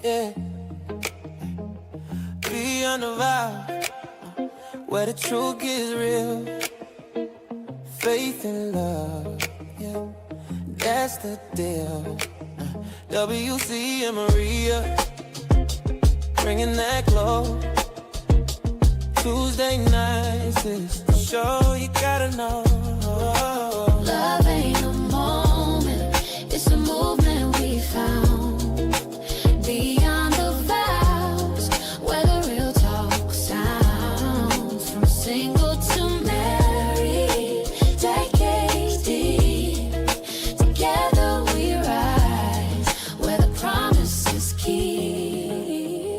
yeah. Beyond the vows, where the truth gets real. Faith and love, yeah, that's the deal. WC and Maria, bringing that glow. Tuesday nights is the show you gotta know. Love ain't a moment, it's a movement we found. Beyond the vows, where the real talk sounds. From single to married, decades deep. Together we rise, where the promise is key.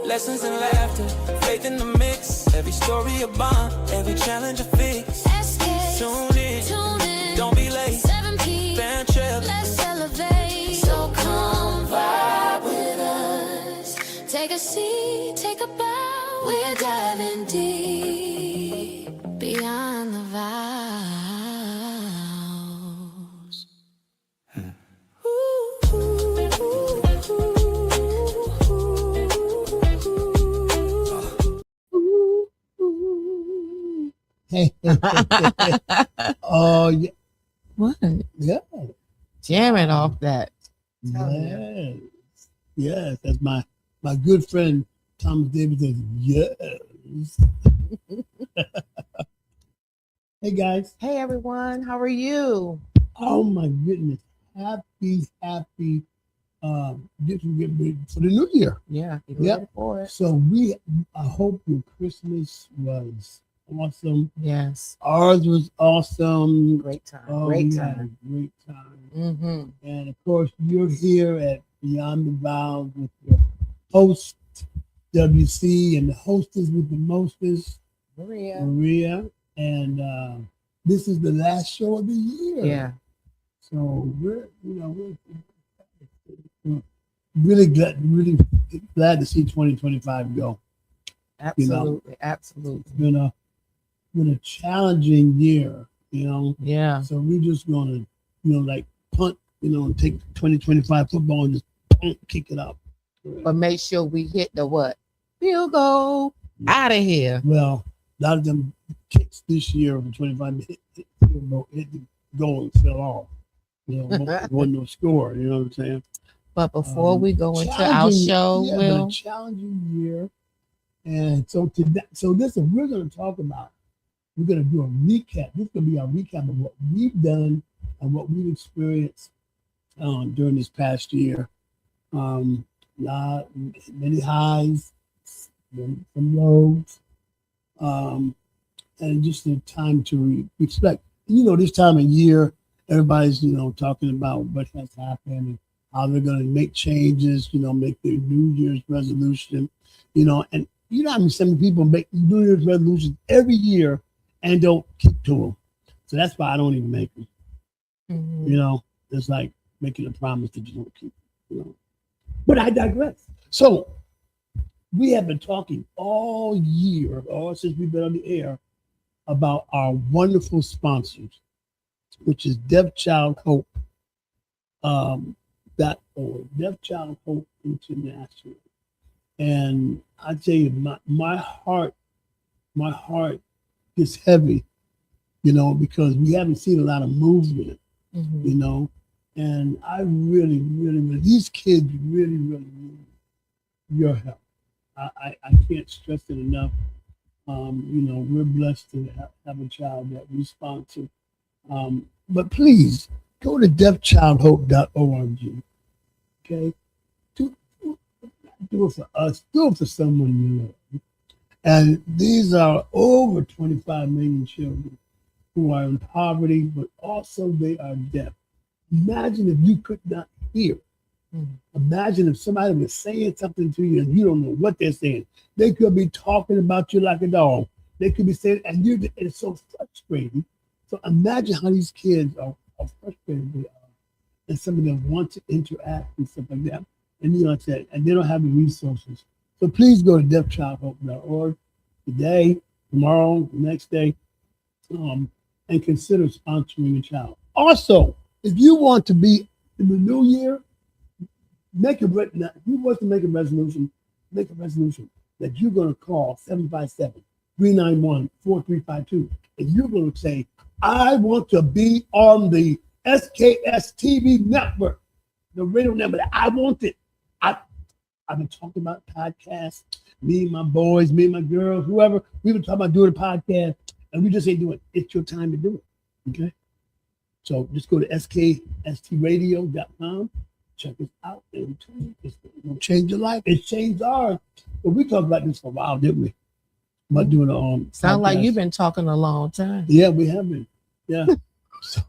Lessons in laughter, faith in the mix. Every story a bond, every challenge a fix. SKST, Tune in, don't be late. 7 p.m. Band trip, Let's elevate. So come vibe with us. Take a seat, take a bow. We're diving deep beyond the vows. Hey. Oh, yeah. What? Yeah. Jamming off that. Yes. Yes. That's my good friend, Thomas Davis says, yes. Hey, guys. Hey, everyone. How are you? Oh, my goodness. Happy, get ready for the new year. Yeah. Yep. For it. So I hope your Christmas was awesome. Yes. Ours was awesome. Great time. Oh, Great we had time. a great time. Mm-hmm. And of course, you're here at Beyond the Vows with your host, WC, and the hostess with the mostest, Maria. And this is the last show of the year. Yeah. So we're really glad to see 2025 go. Absolutely. Absolutely. It's been a challenging year, Yeah. So we're just gonna, like punt, and take 2025 football and just kick it up. But make sure we hit the what? Field goal out of here. Well, a lot of them kicks this year for 25 hit the goal and fell off. Wasn't no score. You know what I'm saying? But before we go into our show, a challenging year. And so listen, we're going to talk about. We're going to do a recap. This is going to be our recap of what we've done and what we've experienced during this past year. Many highs, some lows, and just a time to reflect. This time of year, everybody's talking about what has happened and how they're going to make changes. Make their New Year's resolution. And how many people make New Year's resolutions every year and don't keep to them. So that's why I don't even make them. Mm-hmm. It's like making a promise that you don't keep. But I digress. So we have been talking all year, since we've been on the air, about our wonderful sponsors, which is Deaf Child Hope .org, Deaf Child Hope International. And I tell you, my heart gets heavy, because we haven't seen a lot of movement, and I really, these kids really need your help. I can't stress it enough. We're blessed to have a child that we sponsor. But please go to deafchildhope.org. Okay? Do it for us. Do it for someone you love. And these are over 25 million children who are in poverty, but also they are deaf. Imagine if you could not hear. Imagine if somebody was saying something to you and you don't know what they're saying. They could be talking about you like a dog. They could be saying, and it's so frustrating. So imagine how these kids are frustrated they are. And some of them want to interact and stuff like that. And like I said, and they don't have the resources. So please go to deafchildhope.org today, tomorrow, the next day, and consider sponsoring a child. Also, if you want to be in the new year, Make a now, if you want to make a resolution that you're going to call 757-391-4352, and you're going to say, I want to be on the SKST TV Network, the radio network. I want it. I've been talking about podcasts, me and my boys, me and my girls, whoever. We've been talking about doing a podcast, and we just ain't doing it. It's your time to do it. Okay? So just go to skstradio.com. Check us out. And it's going to change your life. It's changed ours. But we talked about this for a while, didn't we? About doing a Sound like podcast. you've been talking a long time. Yeah, we have been. Yeah. So,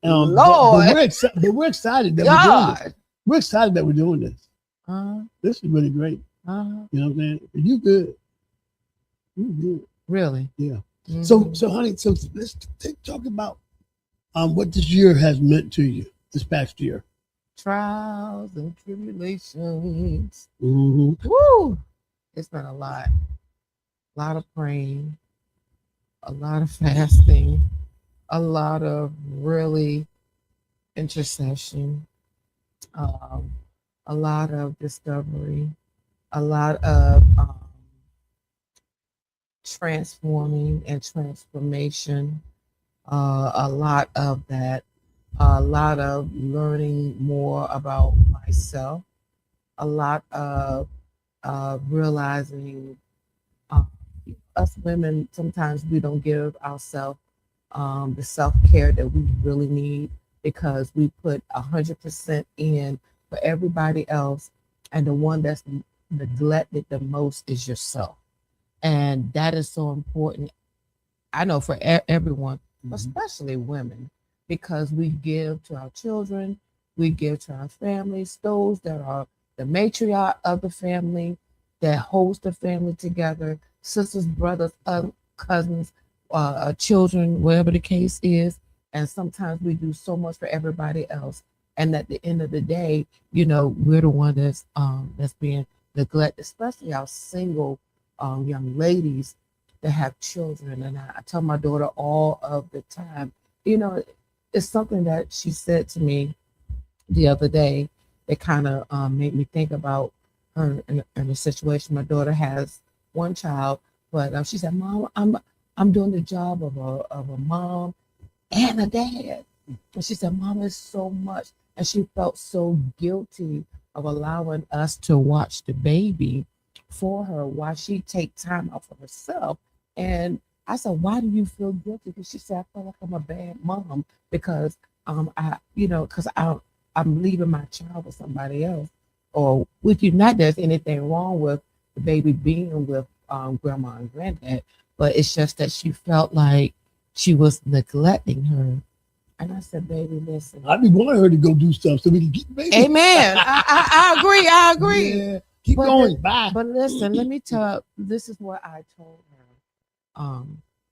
Lord. but we're excited that we're doing God. this. We're excited that we're doing this. This is really great. You know what I'm saying? You good. You good. Really? Yeah. Mhm. So honey, so let's talk about what this year has meant to you, this past year. Trials and tribulations. Mm-hmm. Woo! It's been a lot. A lot of praying, a lot of fasting, a lot of really intercession, a lot of discovery, a lot of transforming and transformation, a lot of that, a lot of learning more about myself, a lot of realizing us women, sometimes we don't give ourselves the self-care that we really need because we put 100% in for everybody else, and the one that's neglected the most is yourself. And that is so important, I know, for everyone, especially women, because we give to our children, we give to our families, those that are the matriarch of the family, that holds the family together, sisters, brothers, cousins, children, whatever the case is. And sometimes we do so much for everybody else, and at the end of the day, you know, we're the one that's being neglected, especially our single young ladies that have children. And I tell my daughter all of the time, you know, it's something that she said to me the other day that kind of made me think about her in a situation. My daughter has one child, but she said, "Mom, I'm doing the job of a mom and a dad." And she said, "Mom, it's so much," and she felt so guilty of allowing us to watch the baby for her while she take time out for herself. And I said, "Why do you feel guilty?" Because she said, "I feel like I'm a bad mom because because I'm leaving my child with somebody else, or with you. Not there's anything wrong with the baby being with grandma and granddad, but it's just that she felt like she was neglecting her." And I said, "Baby, listen." I be wanting her to go do stuff so we can keep the baby. Amen. I agree. I agree. Yeah. Keep going. Bye. But listen, let me tell. This is what I told her.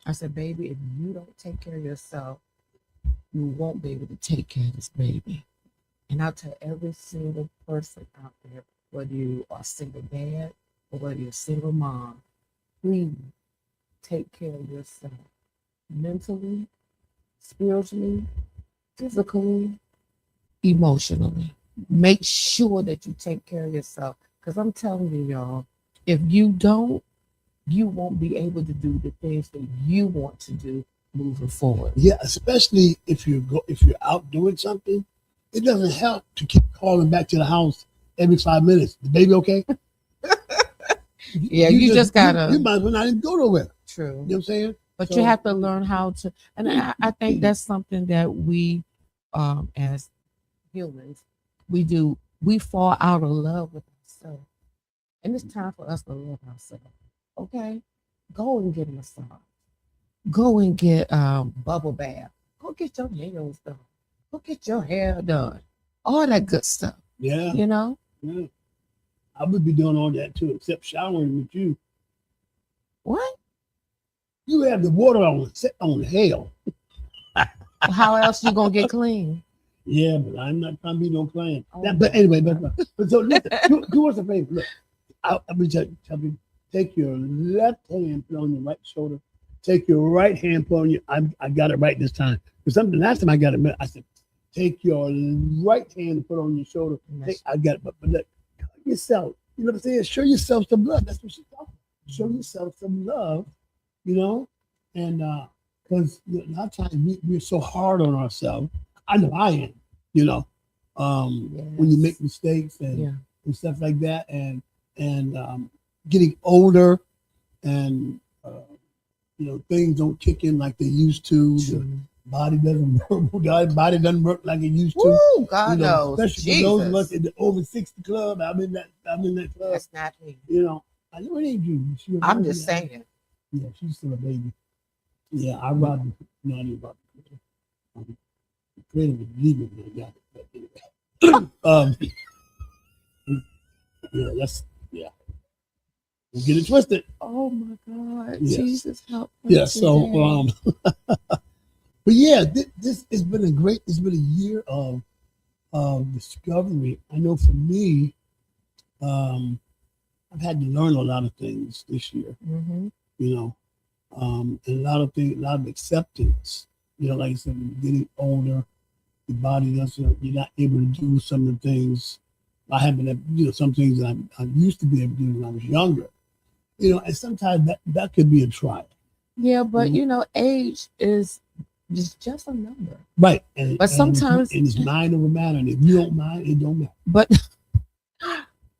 I said, "Baby, if you don't take care of yourself, you won't be able to take care of this baby." And I'll tell every single person out there, whether you are a single dad or whether you're a single mom, please take care of yourself mentally, spiritually, physically, emotionally. Make sure that you take care of yourself. Because I'm telling you, y'all, if you don't, you won't be able to do the things that you want to do moving forward. Yeah, especially if you're out doing something, it doesn't help to keep calling back to the house every 5 minutes. The baby okay? Yeah, you just gotta. You might as well not even go nowhere. True. You know what I'm saying? But you have to learn how to, and I think that's something that we, as humans, we do. We fall out of love with ourselves, and it's time for us to love ourselves. Okay, go and get a massage. Go and get bubble bath. Go get your nails done. Go get your hair done. All that good stuff. Yeah. You know. Yeah. I would be doing all that too, except showering with you. What? You have the water on hell. How else you gonna get clean? Yeah, but I'm not trying to be no client. Oh, But anyway, but so listen, do us a favor. Look, I'll tell you, take your left hand, put on your right shoulder. Take your right hand, put on your. I got it right this time. Because last time I got it, I said, take your right hand and put it on your shoulder. Hey, I got it, but look, yourself. You know what I'm saying? Show yourself some love. That's what she's talking about. Show yourself some love, you know, and because a lot of times we're so hard on ourselves. I know I am, you know, when you make mistakes and stuff like that, and getting older, and you know, things don't kick in like they used to. The body doesn't work. Body doesn't work like it used to. Woo, God you know, knows. especially for those of us in the over 60 club. I'm in that club. That's not me. You know, I know it ain't you. I'm just saying. Yeah, she's still a baby. Yeah, I robbed her. No, I didn't rob her. Creative was leaving when I got it. But anyway. We'll get it twisted. Oh my God. Yes. Jesus help us. Yeah, so but yeah, this has been it's been a year of discovery. I know for me, I've had to learn a lot of things this year. Mm-hmm. You know, and a lot of acceptance. You know, like I said, when you're getting older, your body doesn't, you're not able to do some of the things I haven't, you know, some things that I used to be able to do when I was younger. You know, and sometimes that could be a trial. Yeah, but you know, age is just a number. Right. But sometimes it's mind over matter. And if you don't mind, it don't matter. But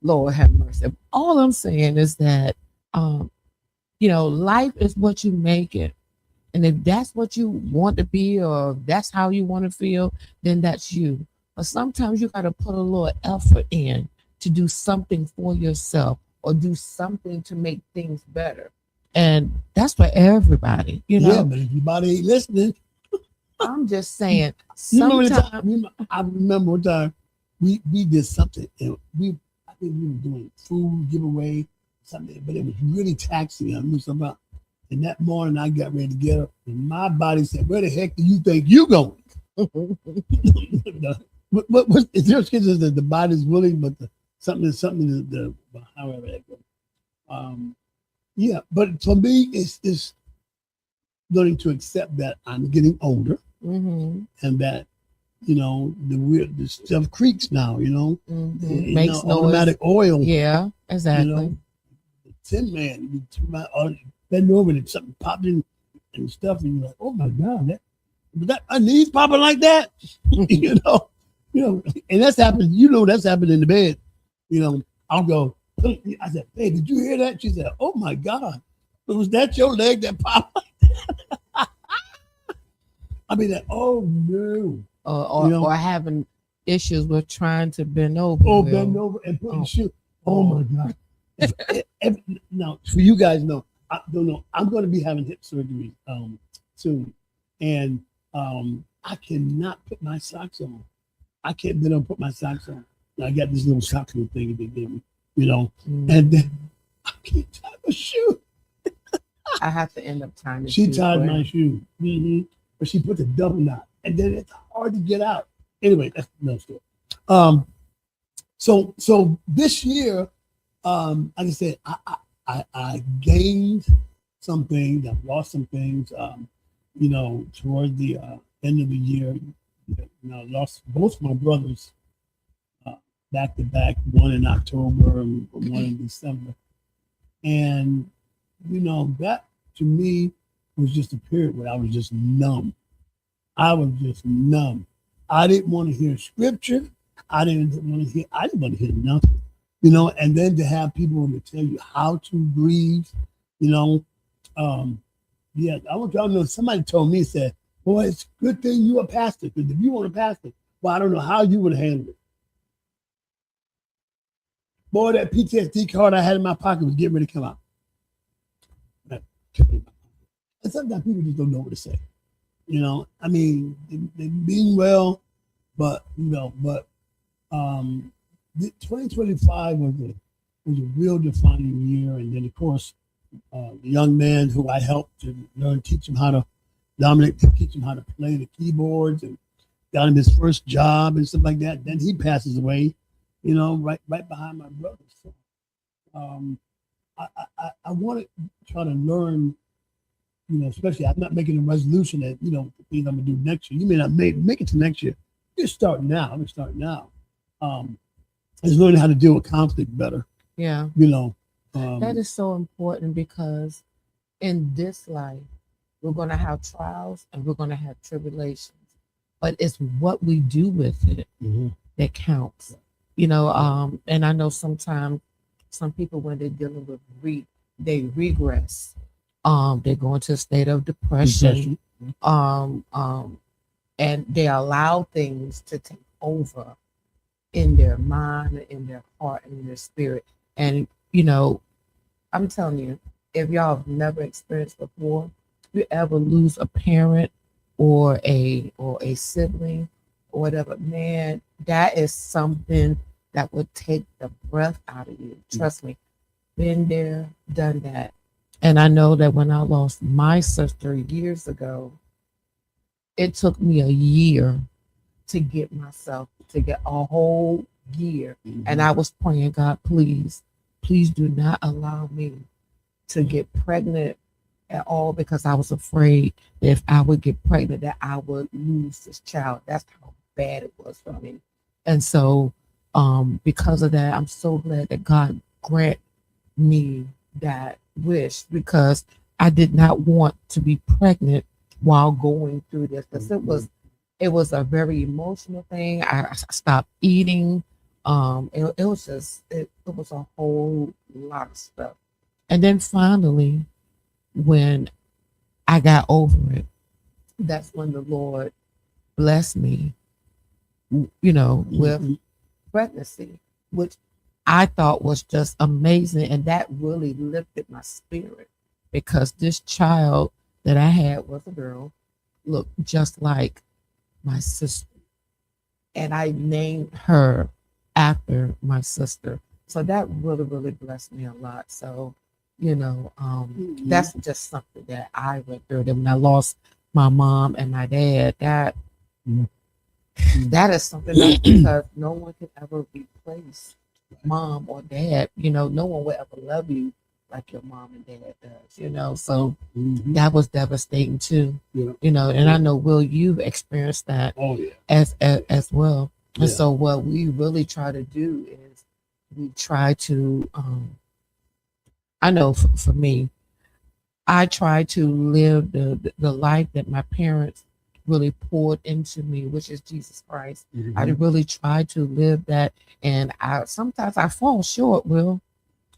Lord have mercy. All I'm saying is that you know, life is what you make it. And if that's what you want to be, or that's how you want to feel, then that's you. But sometimes you got to put a little effort in to do something for yourself, or do something to make things better. And that's for everybody, you know. Yeah, but if your body ain't listening. I'm just saying. I remember one time we did something, and I think we were doing food giveaway, something, but it was really taxing. I knew something about. And that morning I got ready to get up, and my body said, "Where the heck do you think you going?" What is there is that the body's willing, but something however that goes. Yeah, but for me, it's learning to accept that I'm getting older, and that, you know, the stuff creaks now. You know, makes noise. Automatic oil. Yeah, exactly. You know, the Tin Man, bend over and something popped in and stuff, and you're like, "Oh my God, that my knees popping like that," you know, and that's happened. You know, that's happened in the bed. You know, I'll go. I said, "Hey, did you hear that?" She said, "Oh my God, was that your leg that popped like that?" I mean, oh no, or having issues with trying to bend over. Oh, bend over and put your shoe. Oh my God. Now, for you guys know, I don't know. I'm going to be having hip surgery soon, and I cannot put my socks on. I can't then put my socks on. I got this little sock thing they gave me, you know, and then I can't tie my shoe. I have to end up tying the shoe. She shoe tied my shoe, but she put the double knot, and then it's hard to get out. Anyway, that's another story. So this year, like I said, I gained some things, I've lost some things. You know, towards the end of the year, you know, I lost both my brothers back to back, one in October and one in December. And, you know, that to me was just a period where I was just numb. I was just numb. I didn't want to hear scripture. I didn't want to hear nothing. You know, and then to have people to tell you how to breathe, you know. Yeah, I want y'all to know, somebody told me, said, "Boy, it's a good thing you a pastor, because if you weren't a pastor, well, I don't know how you would handle it." Boy, that PTSD card I had in my pocket was getting ready to come out. And sometimes people just don't know what to say. You know, I mean, they mean well, but, you know, 2025 was a real defining year. And then, of course, the young man who I helped to learn, teach him how to play the keyboards, and got him his first job and stuff like that. Then he passes away, you know, right behind my brother. So I want to try to learn, you know, especially I'm not making a resolution that, you know, the things I'm gonna do next year. You may not make it to next year. just start now. I'm start now. Is learning how to deal with conflict better. Yeah. That is so important because in this life, we're going to have trials and we're going to have tribulations, but it's what we do with it that counts. And I know sometimes some people, when they're dealing with they regress. They go into a state of depression. And they allow things to take over in their mind, in their heart, and in their spirit. And I'm telling you, if y'all have never experienced before, if you ever lose a parent or a sibling or whatever, man, that is something that would take the breath out of you. Trust me, been there, done that. And I know that when I lost my sister years ago, it took me a year to get a whole year. And I was praying, God, please do not allow me to get pregnant at all, because I was afraid that if I would get pregnant, that I would lose this child. That's how bad it was for me. And so because of that, I'm so glad that God grant me that wish, because I did not want to be pregnant while going through this, because it was a very emotional thing. I stopped eating. It was a whole lot of stuff. And then finally, when I got over it, that's when the Lord blessed me, with pregnancy, which I thought was just amazing. And that really lifted my spirit, because this child that I had was a girl, looked just like my sister. And I named her after my sister. So that really, really blessed me a lot. So, that's just something that I went through. And when I lost my mom and my dad, that is something that, because no one can ever replace mom or dad. No one will ever love you like your mom and dad does, so that was devastating too. And I know, Will, you've experienced that as well. And so what we really try to do is we try to I know for me, I try to live the life that my parents really poured into me, which is Jesus Christ. I really try to live that, and sometimes I fall short, Will.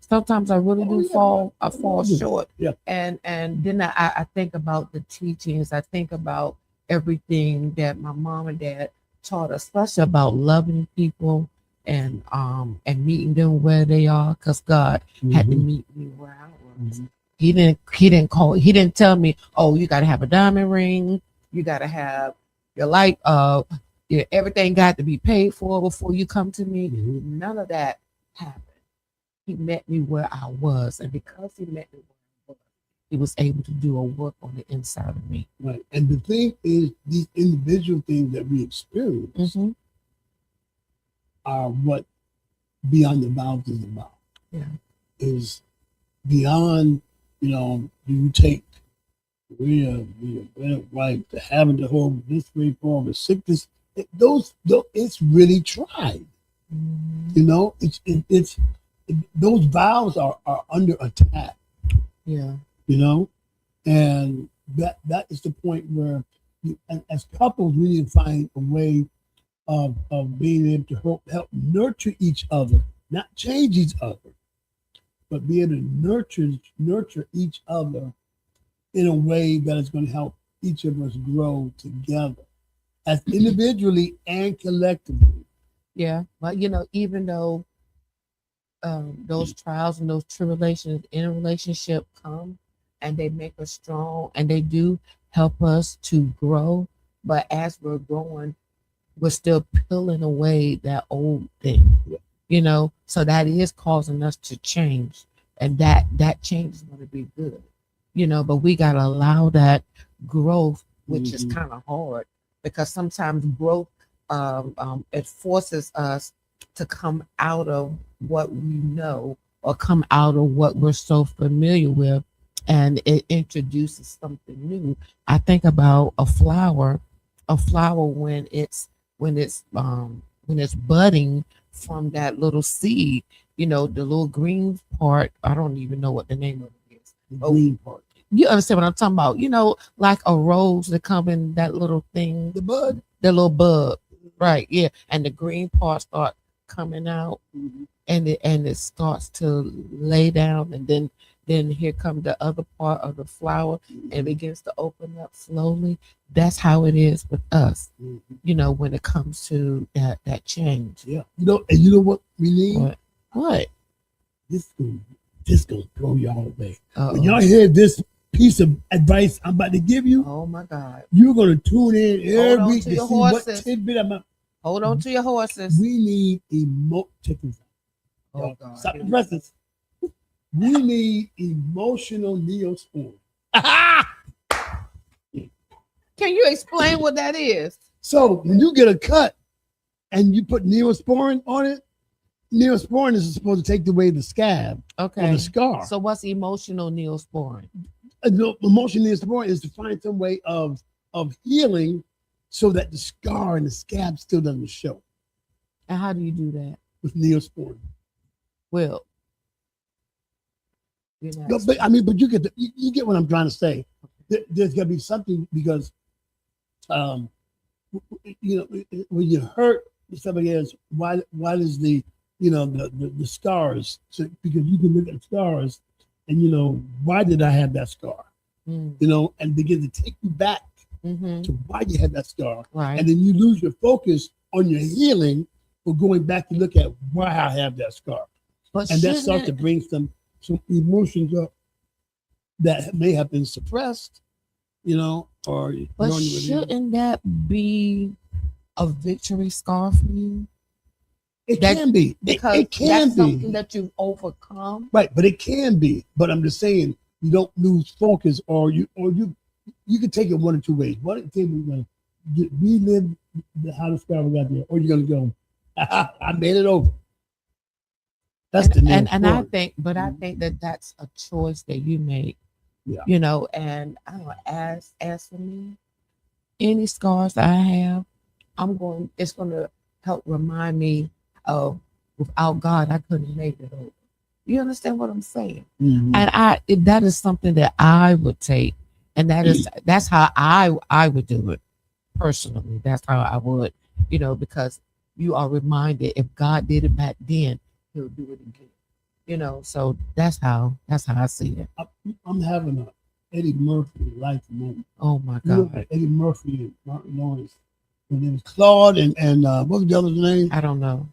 Sometimes I really do fall short. Yeah. And then I think about the teachings. I think about everything that my mom and dad taught us, especially about loving people and meeting them where they are, because God had to meet me where I was. He didn't tell me, oh, you got to have a diamond ring, you got to have your light, everything got to be paid for before you come to me. None of that happened. He met me where I was, and because he met me where I was, he was able to do a work on the inside of me. Right. And the thing is, these individual things that we experience are what Beyond the Vows is about. Yeah. Is beyond, do you take career, be a better wife, to having the whole this way form of sickness, those it's really tried. It's those vows are under attack. Yeah. And that is the point where as couples, we need to find a way of being able to help nurture each other, not change each other, but be able to nurture each other in a way that is going to help each of us grow together, as individually and collectively. Yeah. But even though those trials and those tribulations in a relationship come, and they make us strong, and they do help us to grow, but as we're growing, we're still peeling away that old thing, so that is causing us to change, and that change is going to be good, but we got to allow that growth, which is kind of hard, because sometimes growth it forces us to come out of what we know, or come out of what we're so familiar with, and it introduces something new. I think about a flower when when it's budding from that little seed, the little green part. I don't even know what the name of it is. The green part. You understand what I'm talking about? Like a rose that come in that little thing, The bud. the little bud, right? Yeah, and the green part start coming out, and it starts to lay down, and then here comes the other part of the flower, and begins to open up slowly. That's how it is with us, when it comes to that change. Yeah, and you know what we need? What? This gonna blow y'all away. Uh-oh. When y'all hear this piece of advice I'm about to give you, Oh my God! you're gonna tune in Hold every on week to to your see what horses. tidbit I'm. Hold on to your horses. We need check this out. Oh Y'all, God! stop the presses. We need emotional neosporin. Can you explain what that is? So when you get a cut and you put neosporin on it, neosporin is supposed to take away the scab or Okay. the scar. So what's emotional neosporin? Emotional neosporin is to find some way of healing so that the scar and the scab still doesn't show And how do you do that? with neosporin. Well, you're not. No, but you get what I'm trying to say. There's got to be something because, when you hurt somebody else, why is the scars? So, because you can look at scars and why did I have that scar? And begin to take you back to why you had that scar, Right. and then you lose your focus on your healing for going back to look at why I have that scar, But and that shouldn't starts to bring some emotions up that may have been suppressed, or But knowing you were there. shouldn't that be a victory scar for you? It that- can be. Because It can that's be. something that you've overcome. Right, but it can be. But I'm just saying you don't lose focus, or you can take it one or two ways. One thing we're gonna relive how the scar got there, or you're gonna go, I made it over. That's the name. And I think that that's a choice that you make. Yeah. And I don't know, as for me, any scars that I have, it's gonna help remind me of without God I couldn't have made it over. You understand what I'm saying? Mhm. And that is something that I would take, and that's how I would do it personally. That's how I would, because you are reminded if God did it back then, He'll do it again. So that's how I see it. I'm having a Eddie Murphy life moment. Oh my You know, God, Eddie Murphy and Martin Lawrence. And it was Claude and what was the other's name? I don't know.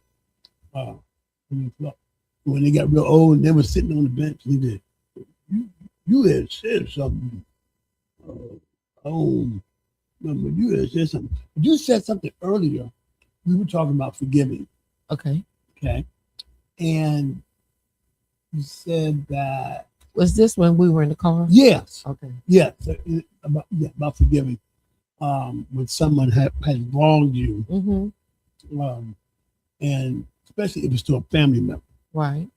When they got real old and they were sitting on the bench, he did. You had said something. Remember, you had said something. You said something earlier. We were talking about forgiving. Okay, Okay. And you said that. was this when we were in the car? Yes. Okay. Yes. About forgiving. When someone has wronged you, Mm-hmm. and especially if it's to a family member, Right.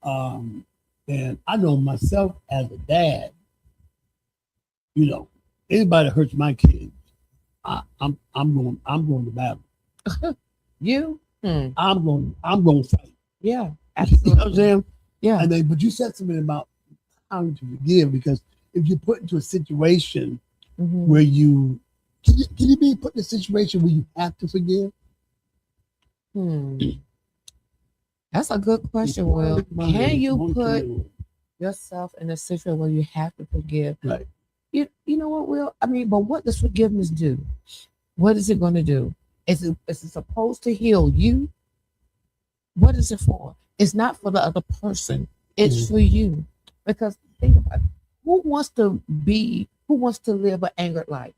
And I know myself as a dad, anybody that hurts my kids, I'm going to battle. You? I'm going to fight. Yeah. You know Absolutely. what I'm saying? Yeah. And then, but you said something about how to forgive, because if you're put into a situation Mhm. where can you be put in a situation where you have to forgive? That's a good question, Will. Can you put yourself in a situation where you have to forgive? Right. You know what, Will? I mean, but what does forgiveness do? What is it going to do? Is it supposed to heal you? What is it for? It's not for the other person. It's for you. Because think about it. Who wants to live an angered life?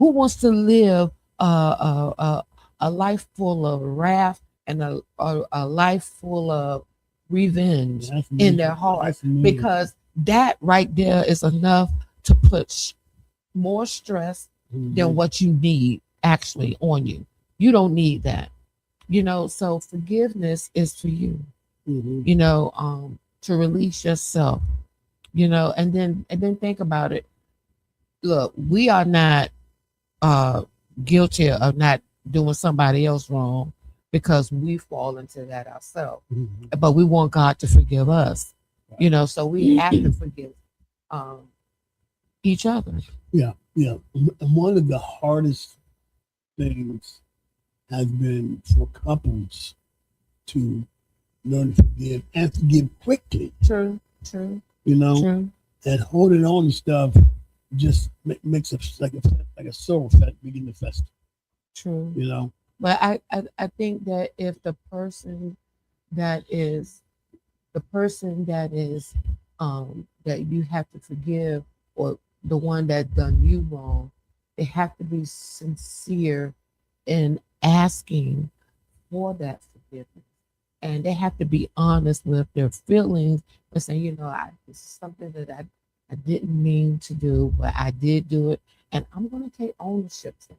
Who wants to live a life full of wrath and a life full of revenge in their heart? Because that right there is enough to put more stress than what you need actually on you. You don't need that. So forgiveness is for you, to release yourself, and then think about it. Look, we are not guilty of not doing somebody else wrong because we fall into that ourselves. Mhm. But we want God to forgive us, so we have to forgive each other. Yeah. And one of the hardest things has been for couples to learn to forgive and forgive quickly. True. And holding on to stuff just makes it like a sore begin to fester. True. But I think that if the person that is that you have to forgive, or the one that done you wrong, they have to be sincere in asking for that forgiveness, and they have to be honest with their feelings and say, this is something that I didn't mean to do, but I did do it, and I'm going to take ownership for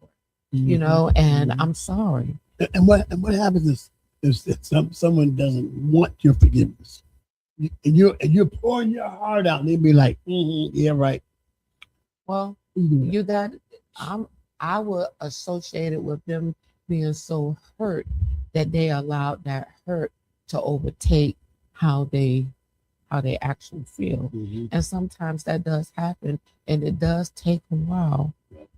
it, and I'm sorry. And what happens is someone doesn't want your forgiveness, and you're pouring your heart out, and they be like, yeah, right. Well, I would associate it with them being so hurt that they allowed that hurt to overtake how they actually feel. And sometimes that does happen, and it does take a while.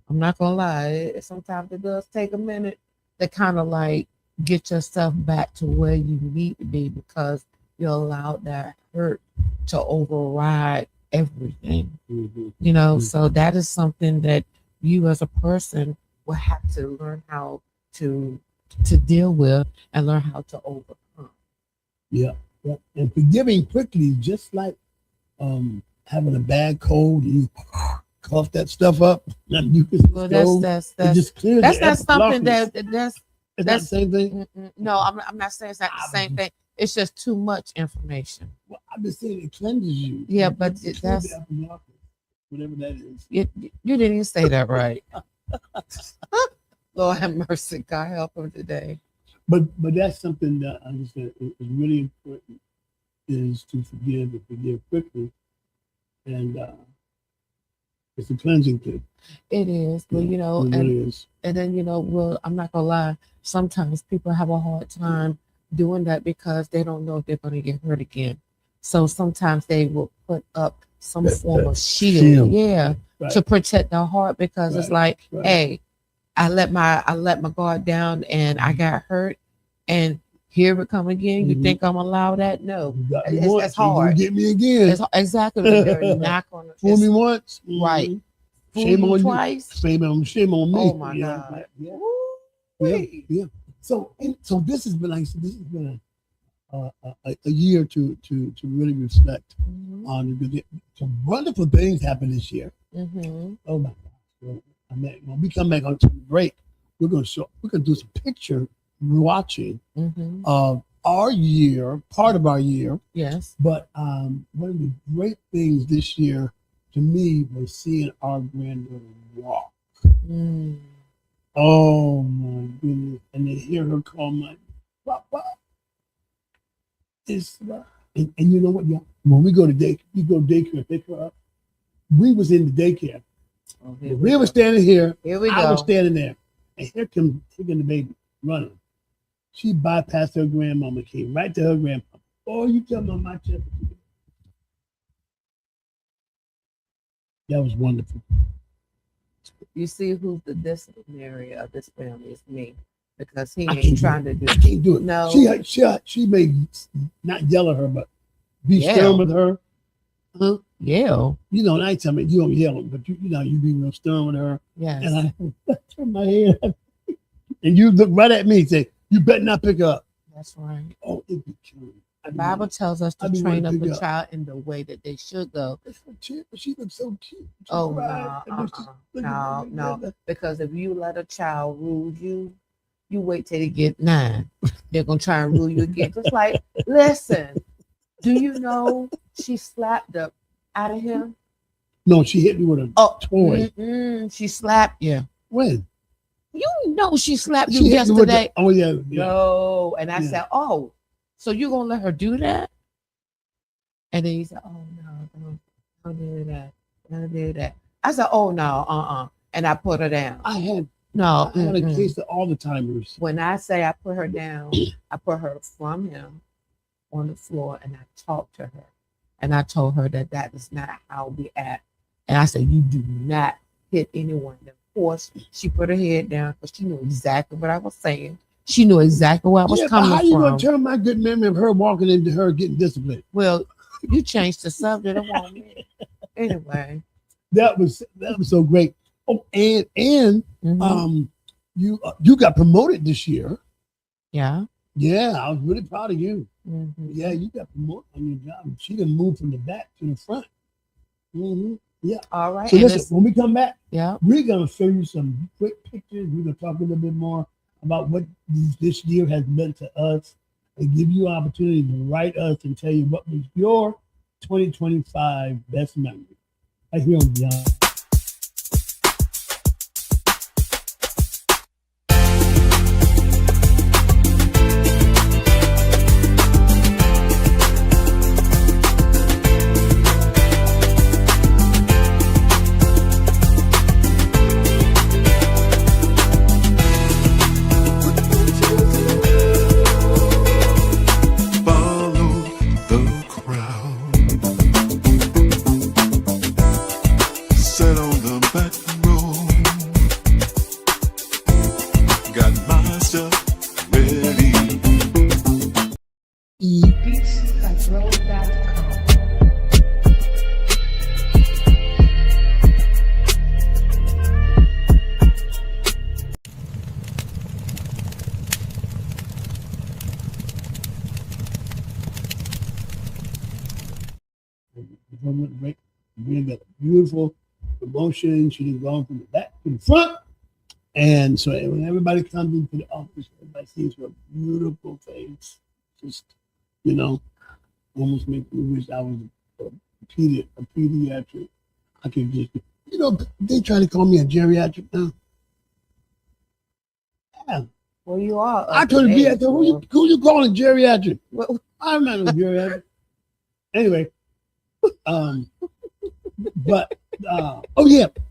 I'm not gonna lie, sometimes it does take a minute to kind of like get yourself back to where you need to be, because you allowed that hurt to override everything. So that is something that you as a person will have to learn how to deal with and learn how to overcome. Yeah. And forgiving quickly is just like having a bad cold. You cough that stuff up, and you can that's just clear. That's not something that's the same thing. No, I'm not saying it's not the same thing. It's just too much information. Well, I'm just saying it cleanses you. Yeah, but that's whatever that is. You didn't even say that right. Lord have mercy. God help him today. But that's something that I understand is really important, is to forgive and forgive quickly. And it's a cleansing thing. It is. But, it really is. And then, I'm not going to lie, sometimes people have a hard time doing that because they don't know if they're going to get hurt again. So sometimes they will put up some form of shield. Yeah. Right. To protect their heart, because it's like, hey, I let my guard down and I got hurt, and here it come again. You think I'm allowed that? No, it's hard. You get me again. It's exactly. They're not gonna fool me once, right? Shame on twice. Shame on me. Oh my God! Yeah. So this has been a year to really reflect on some wonderful things happened this year. Oh my gosh! When we come back on the break, we're gonna do some picture watching of our year, part of our year. Yes. But one of the great things this year to me was seeing our granddaughter walk. Oh my goodness! And to hear her call my papa. And you know what? Yeah, when we go to daycare, pick her up. We was in the daycare. Oh, we were standing here. Here we go. I was standing there, and here comes the baby running. She bypassed her grandmama, came right to her grandpa. Oh, you tell me my chest. That was wonderful. You see who's the disciplinary of this family is me, because he ain't trying to do it. I can't do it. No. She may not yell at her, but be stern with her. Huh? Yeah. I tell me you don't yell, but you be real stern with her. Yes. And I turn my head up, and you look right at me and say, "You better not pick up." That's right. Oh, it'd be true. The Bible tells us to train up a child in the way that they should go. She looks so cute. Oh, no. Because if you let a child rule you, you wait till they get 9. They're going to try and rule you again. Just like, listen, do you know she slapped the out of him? No, she hit me with a toy. She slapped you. When? You know she slapped you yesterday. Oh, yeah. No. And I said, oh, so you going to let her do that? And then he said, oh, no, don't do that. Don't do that. I said, oh, no, And I put her down. I had No. I had a case of Alzheimer's. When I say I put her down, I put her from him on the floor and I talked to her. And I told her that is not how we act. And I said, you do not hit anyone. And of course, she put her head down because she knew exactly what I was saying. She knew exactly where I was coming from. How you going to turn my good memory of her walking into her getting disciplined? Well, you changed the subject. I want me. Anyway. That was so great. Oh, and you got promoted this year. Yeah. Yeah, I was really proud of you. Mm-hmm. Yeah, you got promoted on your job. She didn't move from the back to the front. Mm-hmm. Yeah. All right. So listen, when we come back, yeah, we're gonna show you some quick pictures. We're gonna talk a little bit more about what this year has meant to us, and give you an opportunity to write us and tell you what was your 2025 best memory. Right here on Beyond. We got a beautiful promotion. She didn't go from the back to the front. And so when everybody comes into the office, everybody sees her beautiful face. Just, almost make me wish I was a pediatric. I could just, they try to call me a geriatric now. Yeah. Well, you are. I told the pediatric, who you calling geriatric? Well, I'm not a geriatric. Anyway, but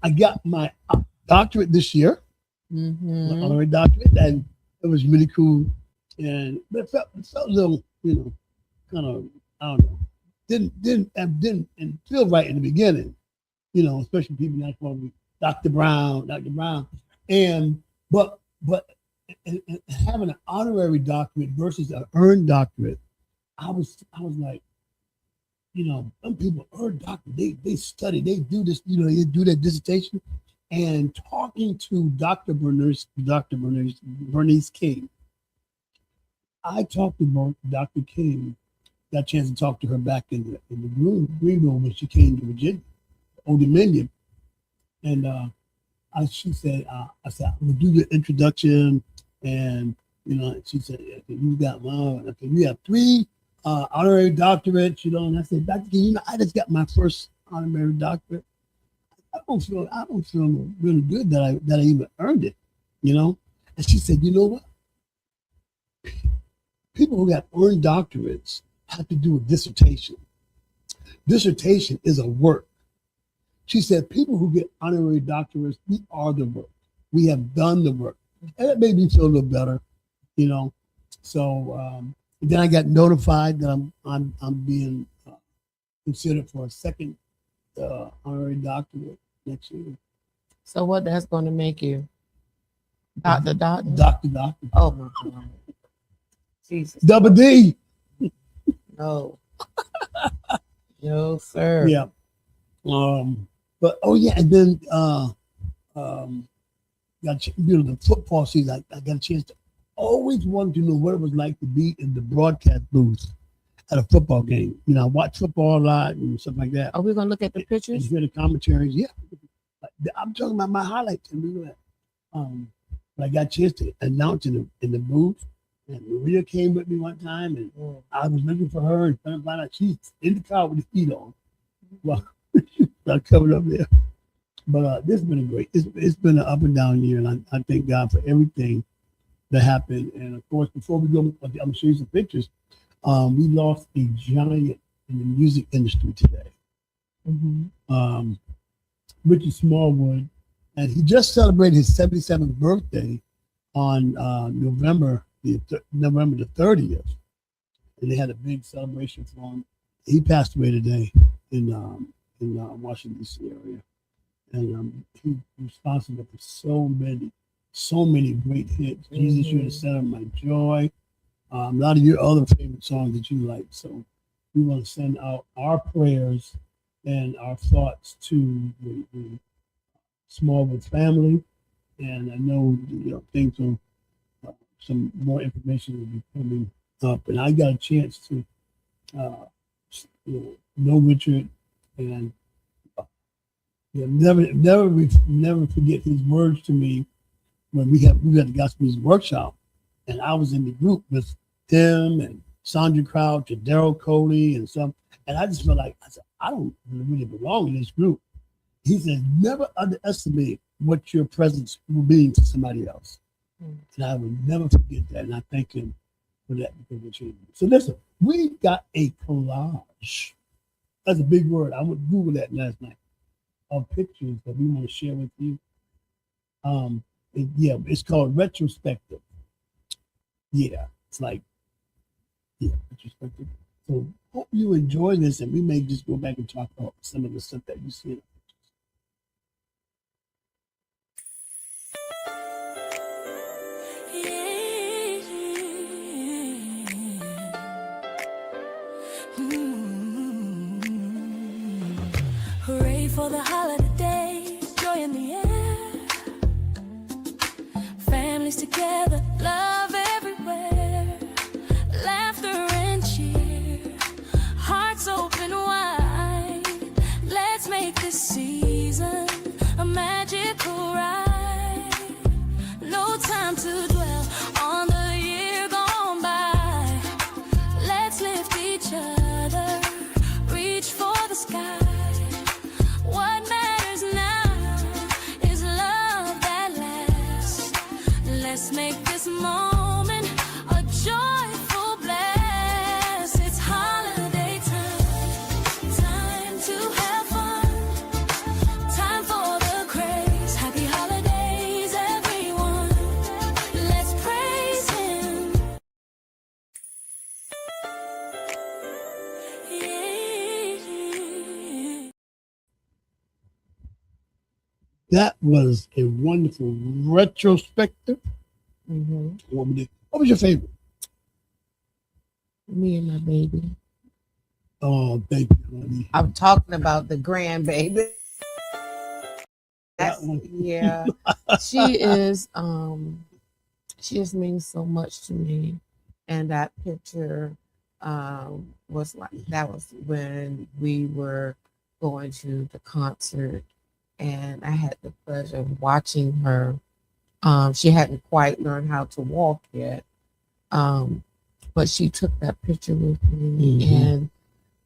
I got my doctorate this year, my honorary doctorate, and it was really cool. And it felt a little, kind of, I don't know, didn't feel right in the beginning, especially people not calling me Dr. Brown, and but having an honorary doctorate versus an earned doctorate, I was like, some people earn doctorate, they study, they do this, they do their dissertation. And talking to Dr. Bernice King, I talked to Dr. King, got a chance to talk to her back in the green room when she came to Virginia, Old Dominion. And she said, I said, I'm gonna do your introduction. And, she said, you got one. I said, you have 3 honorary doctorates, and I said, Dr. King, I just got my first honorary doctorate. I don't feel really good that I even earned it, And she said, you know what? People who got earned doctorates have to do a dissertation. Dissertation is a work. She said, people who get honorary doctorates, we are the work. We have done the work. And it made me feel a little better, So then I got notified that I'm being considered for a second honorary doctorate next year. So what that's going to make you? Doctor? Doctor. Oh my God. Jesus. Double D. No. No, sir. Yeah. But and then the football season, I got a chance to always wanted to know what it was like to be in the broadcast booth at a football game. I watch football a lot and stuff like that. Are we gonna look at the pictures? And hear the commentaries. Yeah. I'm talking about my highlights and look at that. But I got a chance to announce in the booth. And Maria came with me one time, and I was looking for her and trying to find out she's in the car with the feet on. Well, I covered up there. But this has been great. It's been an up and down year, and I thank God for everything that happened. And of course, before we go, I'm gonna show you some pictures. We lost a giant in the music industry today. Richard Smallwood And he just celebrated his 77th birthday on November the 30th. And they had a big celebration for him. He passed away today in Washington, D.C. area. And he's responsible for so many great hits. Jesus, You're the Center of My Joy. A lot of your other favorite songs that you like. So we want to send out our prayers and our thoughts to the Smallwood family. And I know, things will, some more information will be coming up. And I got a chance to know Richard, and never forget his words to me when we had the gospel music workshop, and I was in the group with him and Sandra Crouch and Daryl Coley and some, and I just felt like I don't really belong in this group. He says, never underestimate what your presence will mean to somebody else. And I will never forget that. And I thank him for that. So listen, we got a collage. That's a big word. I went Google that last night of pictures that we want to share with you. It's called retrospective. Yeah, it's like, retrospective. So hope you enjoy this, and we may just go back and talk about some of the stuff that you see. Hooray for the holiday, joy in the air. Families together, love everywhere. Laughter and cheer, hearts open wide. Let's make this season a magical ride. No time to dwell on the year gone by. Let's lift each other, reach for the sky. What matters now is love that lasts. Let's make this moment a joyful blast. It's holiday time, time to have fun, time for the craze. Happy holidays, everyone. Let's praise Him. That was a wonderful retrospective. What was your favorite? Me and my baby. Oh, thank you, honey. I'm talking about the grandbaby. That one. Yeah, she is. She just means so much to me, and that picture was when we were going to the concert, and I had the pleasure of watching her. She hadn't quite learned how to walk yet, but she took that picture with me, and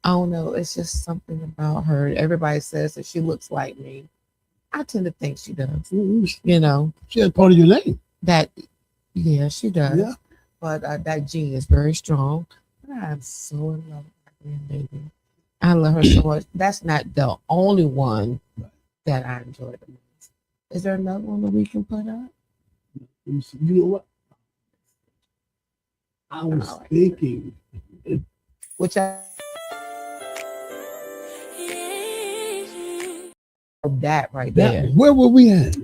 I don't know, it's just something about her. Everybody says that she looks like me. I tend to think she does. You know, she has part of your name. Yeah, she does. Yeah. But that gene is very strong. But I'm so in love with my grandbaby. I love her so much. That's not the only one that I enjoy the most. Is there another one that we can put up? You know what? I was thinking. Which that right there. Where were we at?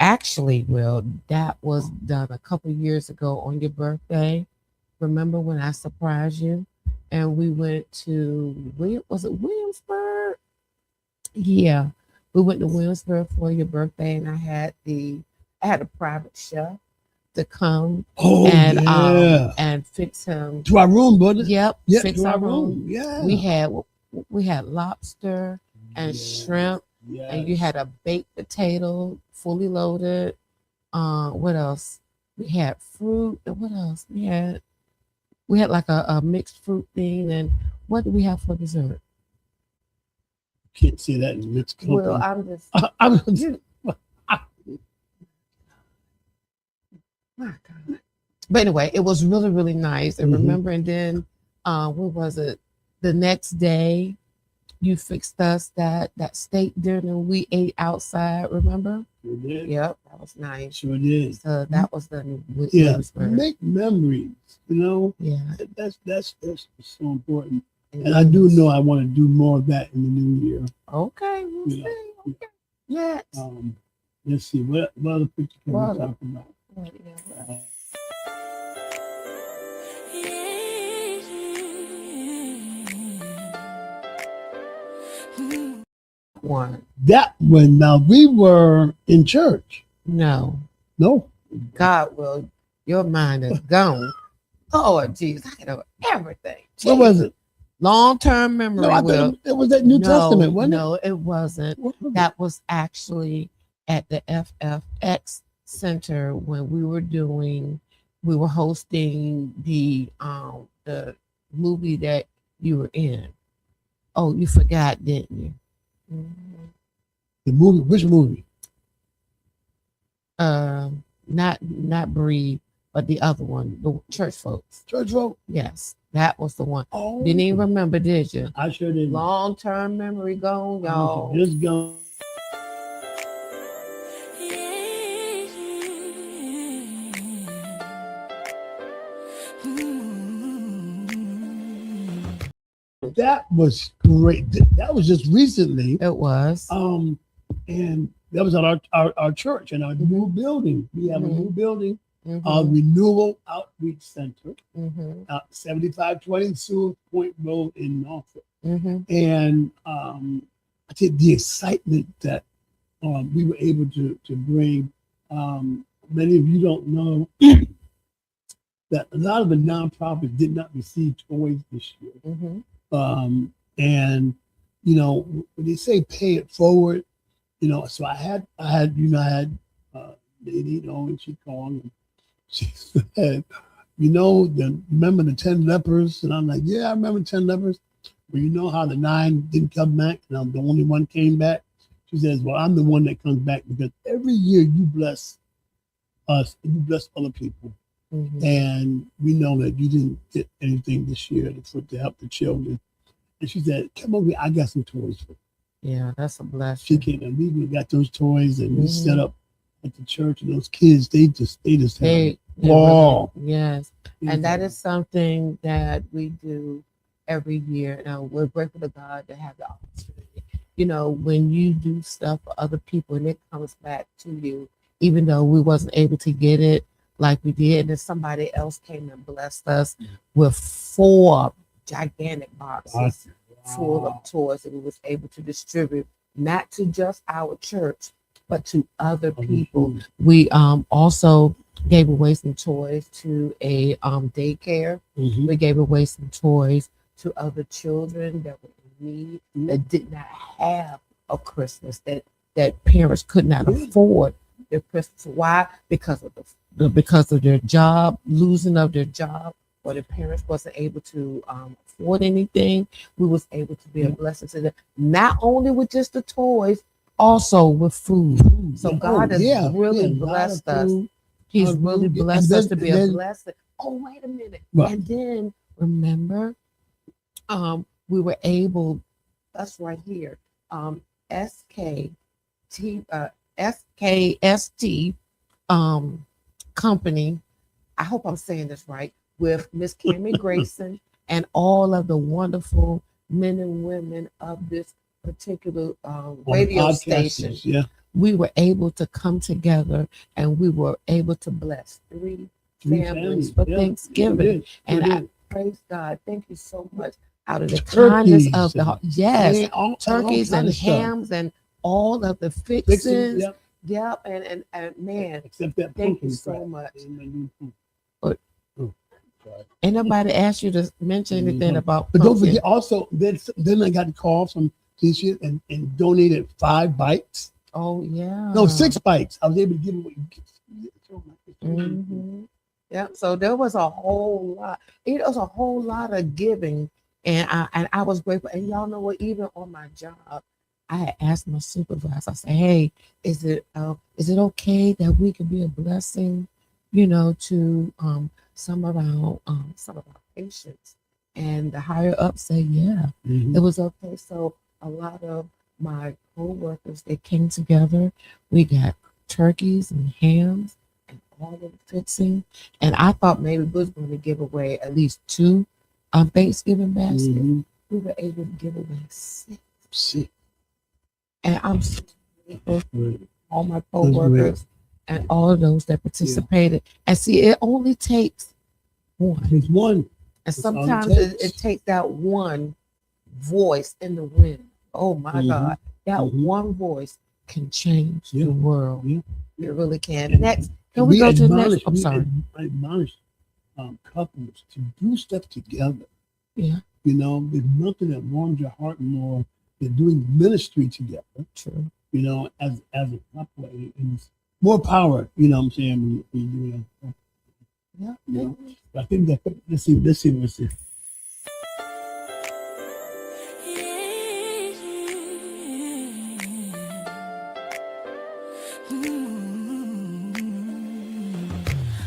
Actually, Will, that was done a couple of years ago on your birthday. Remember when I surprised you? And we went to, was it Williamsburg? Yeah. We went to Williamsburg for your birthday, and I had a private chef to come and fix him to our room, buddy. Yep. Fix to our room. Yeah. We had lobster and shrimp. Yes. And you had a baked potato, fully loaded. What else? We had fruit. And what else? We had like a mixed fruit thing. And what do we have for dessert? Can't say that in mixed company. Well, I'm just. My God. But anyway, it was really, really nice. And remember, and then what was it? The next day, you fixed us that steak dinner we ate outside, remember? Sure did. Yep, that was nice. Sure did. So that was the Make memories. You know, Yeah. That's so important. And I do know I want to do more of that in the new year. Okay, we'll see. Okay. Yes. Let's see. What other picture can we talk about? One. That when now we were in church. No. God will. Your mind is gone. Oh, jeez, I know everything. Jeez. What was it? Long-term memory. No, I thought it was that New Testament, wasn't it? No, it wasn't. That was actually at the FFX Center when we were hosting the movie that you were in. Oh, you forgot, didn't you? Mm-hmm. The movie, which movie? Not Breathe, but the other one, the Church Folks. Church Folks? Yes, that was the one. Oh. Didn't even remember, did you? I sure didn't. Long-term memory gone, y'all. Just gone. That was great. That was just recently. It was. And that was at our church and our new building. We have a new building, Renewal Outreach Center, 7520 Sewell Point Road in Norfolk. And I think the excitement that we were able to bring. Many of you don't know that a lot of the nonprofits did not receive toys this year. And you know, when they say pay it forward, you know, so I had lady, you know, and she called and she said, you know, remember the 10 lepers? And I'm like, yeah, I remember 10 lepers. Well, you know how the 9 didn't come back and I'm the only one came back? She says, well, I'm the one that comes back because every year you bless us and you bless other people. And we know that you didn't get anything this year to help the children. And she said, come over here, I got some toys for you. Yeah, that's a blessing. She came and we got those toys and we set up at the church, and those kids, they just had a ball. Yes. And that is something that we do every year. Now we're grateful to God to have the opportunity. You know, when you do stuff for other people and it comes back to you, even though we wasn't able to get it like we did, and then somebody else came and blessed us with 4 gigantic boxes full of toys that we was able to distribute, not to just our church, but to other people. We also gave away some toys to a daycare. We gave away some toys to other children that were in need, that did not have a Christmas, that parents could not afford their Christmas. Why? Because of their job, losing of their job, or their parents wasn't able to afford anything. We was able to be a blessing to them, not only with just the toys, also with food. So God has really blessed us. He's really blessed us to be a blessing. Oh, wait a minute. And then remember, we were able, us right here, SKST company, I hope I'm saying this right, with Miss Cammie Grayson and all of the wonderful men and women of this particular radio station. We were able to come together and we were able to bless three families for Thanksgiving. And I praise God. Thank you so much. Out of the kindness of the heart. Yes, turkeys and hams and all of the fixings. Yep. And man, except that thank you so much. Ain't nobody asked you to mention anything about But don't forget also, then I got a call from this year and donated 5 bikes. Oh yeah. No, 6 bikes. I was able to give away. Yeah. So there was a whole lot. It was a whole lot of giving, and I was grateful. And y'all know what? Even on my job, I had asked my supervisor. I said, "Hey, is it okay that we could be a blessing, to some of our patients?" And the higher up said, "Yeah, it was okay." So a lot of my co-workers, they came together. We got turkeys and hams and all the fixing. And I thought maybe we was going to give away at least 2 Thanksgiving baskets. We were able to give away 6. And I'm so grateful for all my co-workers and all of those that participated. And see, it only takes one. It's one. And sometimes it takes that one voice in the wind. Oh my God. That one voice can change the world. It really can. Next, can we go to the next? I'm sorry. I admonish couples to do stuff together. Yeah. You know, there's nothing that warms your heart more than doing ministry together. True. You know, as a couple, and it's more power. You know what I'm saying? When you do that. Yeah. You know? I think that let's see.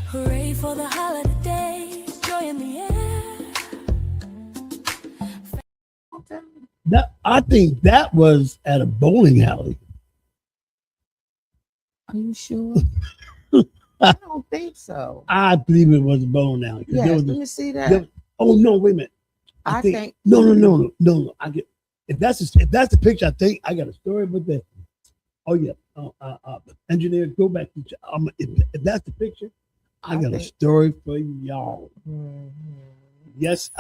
Hooray for the holiday, joy in the air. I think that was at a bowling alley. Are you sure? I don't think so. I believe it was a bowling alley. Yes, let me see that. Oh no, wait a minute. I think no. I get if that's the picture. I think I got a story with that. Oh yeah. Engineer, go back to if that's the picture, I got a story for y'all. Yes.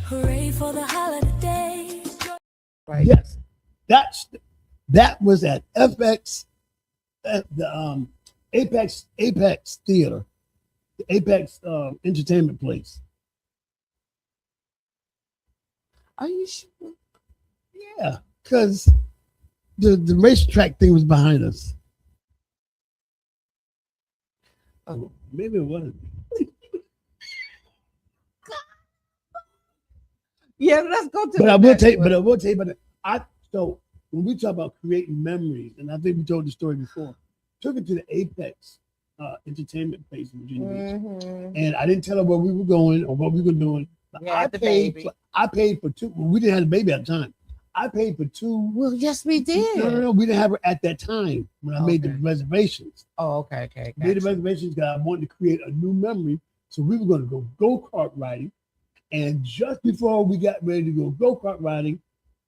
Hooray for the holiday. Right. Yes. That was at FX at the Apex Theater, the Apex Entertainment Place. Are you sure? Yeah, because the racetrack thing was behind us. Oh. Maybe it wasn't. Yeah, let's go to. But I will tell you. So when we talk about creating memories, and I think we told the story before, took it to the Apex Entertainment Place in Virginia Beach, and I didn't tell her where we were going or what we were doing. I paid for 2. Well, we didn't have the baby at the time. I paid for 2. Well, yes, we did. No, we didn't have her at that time when I made the reservations. Oh, okay. Made the reservations because I wanted to create a new memory. So we were going to go-kart riding. And just before we got ready to go-kart riding,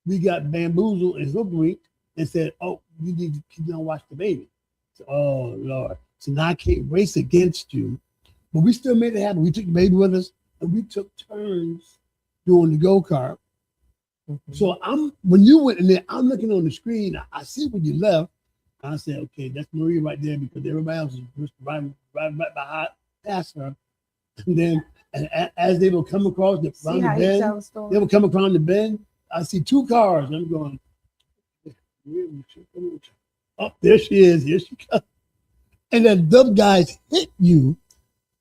we got bamboozled and hoodwinked and said, oh, you need to keep on watch the baby. So, oh, Lord. So now I can't race against you. But we still made it happen. We took the baby with us, and we took turns doing the go-kart. So when you went in there, I'm looking on the screen. I see when you left. I said, okay, that's Maria right there because everybody else was riding right behind past her. And then as they will come across the bend, they will come across the bend. I see 2 cars. And I'm going, oh, there she is. Here she comes. And then those guys hit you.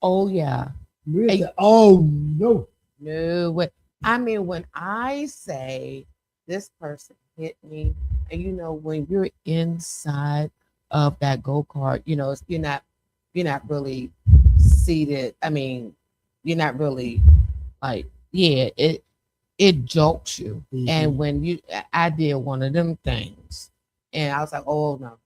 Oh, yeah. Hey. Said, oh, no. No way. I mean, when I say this person hit me, and you know, when you're inside of that go-kart, you know, you're not really seated. I mean, you're not really like, it jolts you. And when I did one of them things, and I was like, oh no.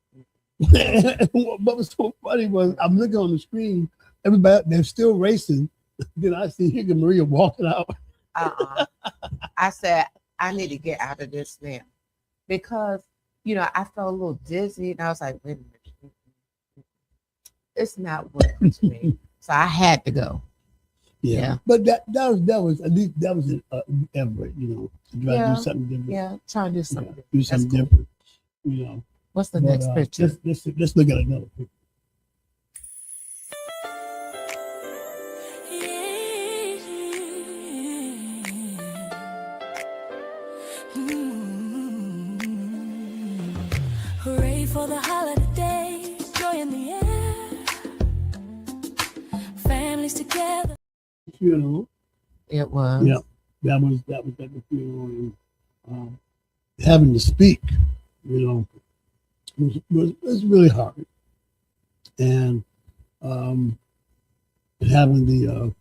What was so funny was I'm looking on the screen, everybody, they're still racing. Then I see Higa Maria walking out. I said, I need to get out of this now because, you know, I felt a little dizzy and I was like, wait a minute, it's not working to me. So I had to go. Yeah. But that was at least that was an effort, you know, to try to do something different. Yeah, try to do something different. Do something different, you know. What's the next picture? Let's look at another picture. Hooray for the holiday, joy in the air, families together. Funeral. It was. Yeah, that was at the funeral. And, having to speak, you know, was really hard. And having the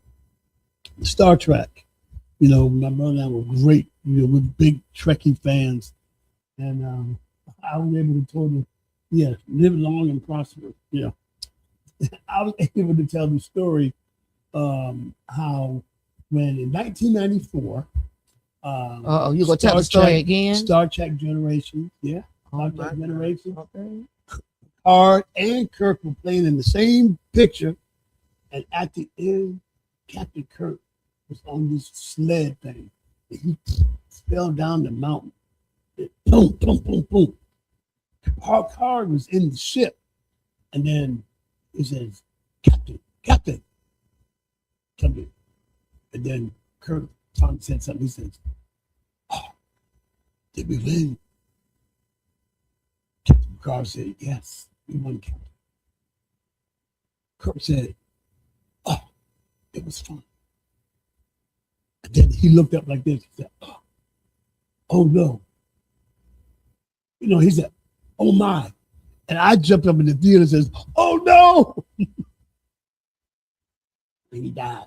Star Trek. You know, my brother and I were great. You know, we're big Trekkie fans, and I was able to tell them, yeah, live long and prosper. Yeah, I was able to tell the story how when in 1994. You gonna tell the story again? Star Trek Generations, yeah. Oh, Star Trek Generations. Okay. Picard and Kirk were playing in the same picture, and at the end, Captain Kirk was on this sled thing. And he fell down the mountain. Boom, boom, boom, boom. Picard was in the ship, and then he says, Captain, Captain, Captain. And then Kirk finally said something. He says, oh, did we win? Captain Picard said, yes, we won, Captain. Kirk said, oh, it was fun. And then he looked up like this. He said, oh no. You know, he said, oh my. And I jumped up in the theater and says, oh no. And he died.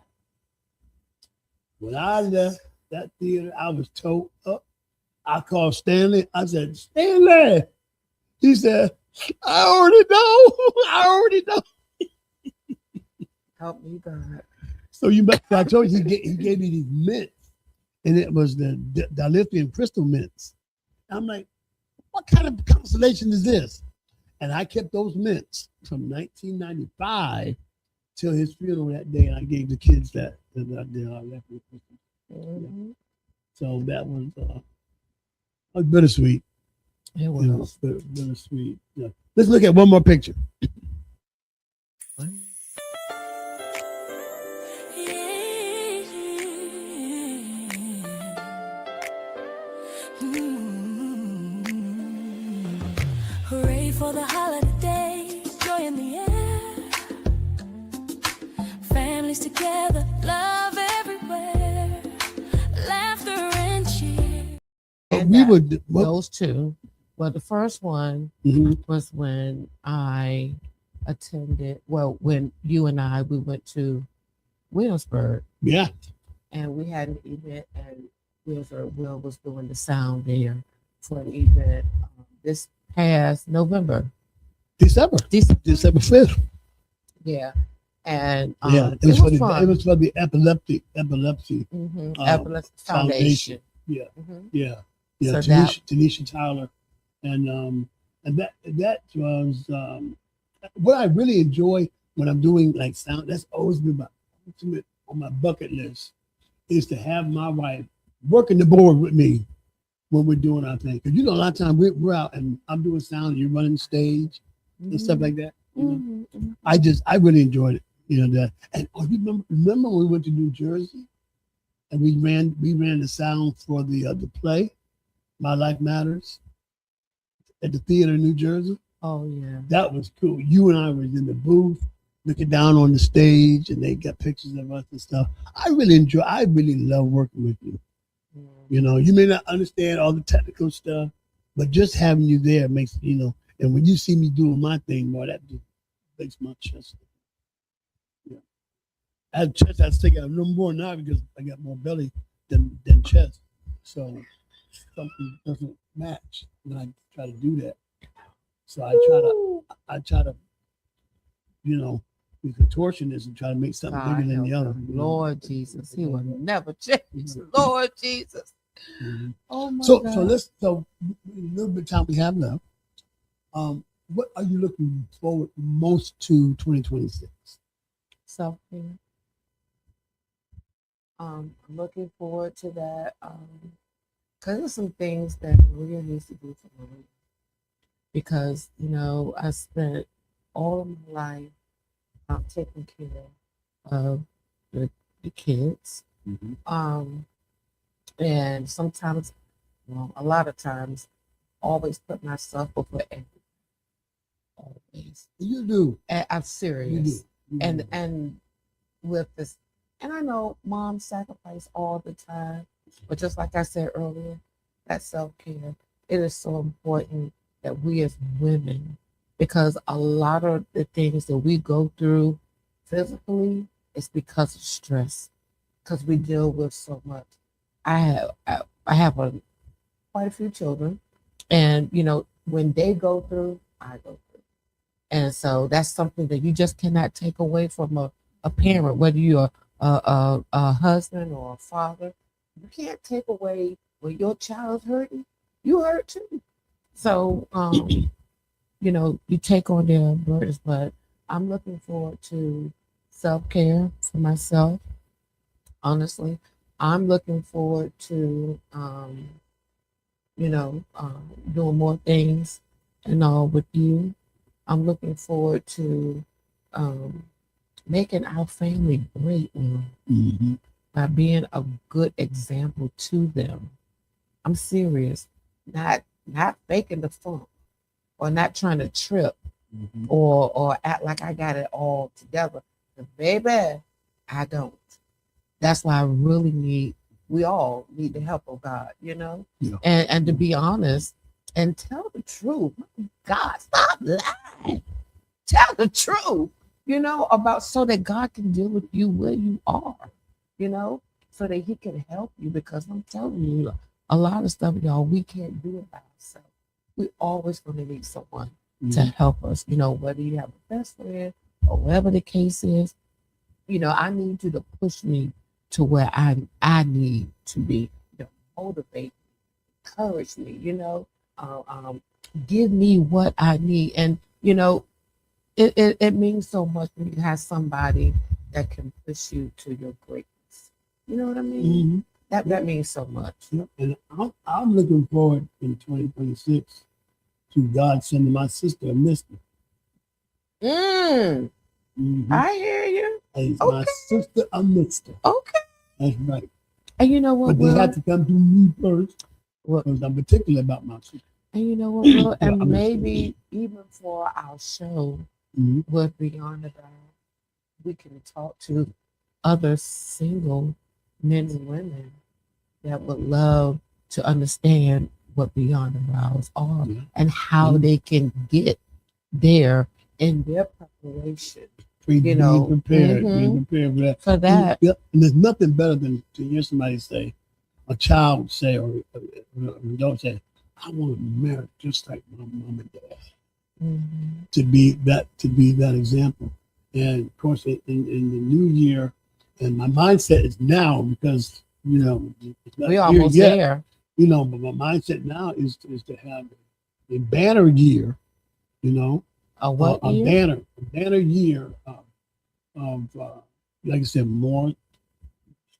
When I left that theater, I was towed up. I called Stanley. I said, Stanley. He said, I already know. I already know. Help me, God. So I told you he gave me these mints, and it was the dilithium crystal mints. I'm like, what kind of constellation is this? And I kept those mints from 1995 till his funeral that day, and I gave the kids that I left with Christmas. Mm-hmm. Yeah. So that was bittersweet. It was. You know, bittersweet. Yeah. Let's look at one more picture. Hooray for the holiday, joy in the air. Families together, love everywhere, laughter and cheer. And we would those two. Well, the first one was when I attended. Well, when you and we went to Williamsburg. Yeah. And we had an event, and Will was doing the sound there for an event this past November. December 5th. Yeah. And it was for the epilepsy Epilepsy Foundation. Yeah. Mm-hmm. Yeah. So Tanisha Tyler. And that was what I really enjoy when I'm doing like sound. That's always been my ultimate on my bucket list, is to have my wife working the board with me when we're doing our thing. Because, you know, a lot of times we're out and I'm doing sound and you're running stage and stuff like that. You know? I really enjoyed it. You know that. And you remember when we went to New Jersey and we ran the sound for the play, My Life Matters, at the theater in New Jersey. Oh yeah. That was cool. You and I was in the booth looking down on the stage, and they got pictures of us and stuff. I really love working with you. You know, you may not understand all the technical stuff, but just having you there makes, you know, and when you see me doing my thing, boy, that just makes my chest. Yeah. I had chest, I stick out a little more now because I got more belly than chest. So something doesn't match when I try to do that. So I try to, you know, be contortionist and try to make something bigger than the other. Lord Jesus, he will never change. Lord Jesus. Mm-hmm. Oh my God. So a little bit of time we have left. What are you looking forward most to 2026? Self-care. I'm looking forward to that. Because there's some things that Maria needs to do for Maria. Because, you know, I spent all of my life taking care of the kids. And sometimes, well, a lot of times, always put myself before everything. Always. You do. And I'm serious. You do. And with this, and I know moms sacrifice all the time, but just like I said earlier, that self-care, it is so important that we as women, because a lot of the things that we go through physically is because of stress, because we deal with so much. I have quite a few children, and when they go through, I go through, and so that's something that you just cannot take away from a parent, whether you're a husband or a father. You can't take away when your child's hurting. You hurt too. So you take on their burdens, but I'm looking forward to self-care for myself. Honestly, I'm looking forward to doing more things and all with you. I'm looking forward to making our family great by being a good example to them. I'm serious, not faking the funk or not trying to trip or act like I got it all together. But baby, I don't. That's why we all need the help of God, Yeah. and to be honest and tell the truth. God, stop lying. Tell the truth, about so that God can deal with you where you are, so that he can help you, because I'm telling you, a lot of stuff, y'all, we can't do it by ourselves. We're always going to need someone to help us, whether you have a best friend or whatever the case is. I need you to push me to where I need to be, motivate, encourage me, give me what I need. And, it means so much when you have somebody that can push you to your greatness. You know what I mean? That means so much. Yeah. And I'm looking forward in 2026 to God sending my sister a mister. I hear you. It's my sister a mister. Okay. That's right. And you know what? But they have to come to me first, Well, because I'm particular about my sister. and you know what? Will? Yeah, And I'm maybe even for our show with Beyond the Vows, we can talk to other single men and women that would love to understand what Beyond the Vows are and how they can get there in their preparation. Be prepared. Be prepared for that. For that. Yeah. And there's nothing better than to hear somebody say, a child say, or an adult say, I want to be married just like my mom and dad. To be that example. And of course, in the new year, and my mindset is now, because it's not we're almost yet, there. but my mindset now is to have a banner year, A what a year? banner year of like I said, more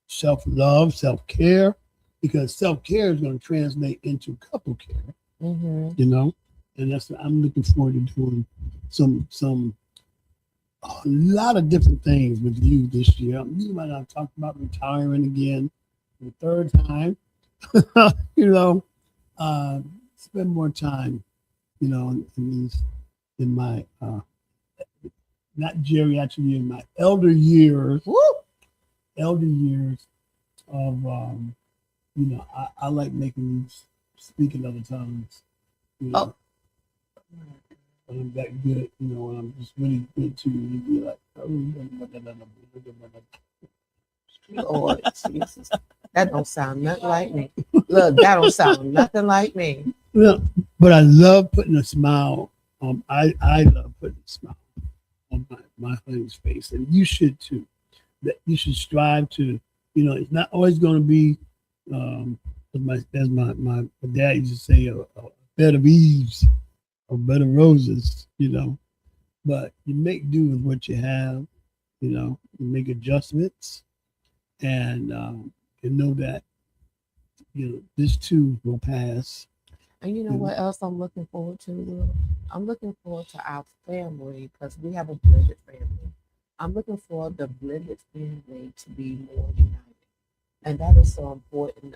self-love, self-care, because self-care is going to translate into couple care, and that's what I'm looking forward to doing. A lot of different things with you this year. You might have talked about retiring again for the third time. Spend more time, in my not geriatric years, my elder years. Elder years of I like making you speak in other tongues. When I'm that good, when I'm just really good to you, you'd be like, Lord Jesus. That don't sound nothing like me. Look, that don't sound nothing like me. Yeah, but I love putting a smile on. I love putting a smile on my honey's face, and you should too. That you should strive to. It's not always going to be, as my dad used to say, a bed of eaves or bed of roses. But you make do with what you have. You make adjustments, and you know that this too will pass. And you know what else I'm looking forward to, Will? I'm looking forward to our family, because we have a blended family. I'm looking for the blended family to be more united. And that is so important.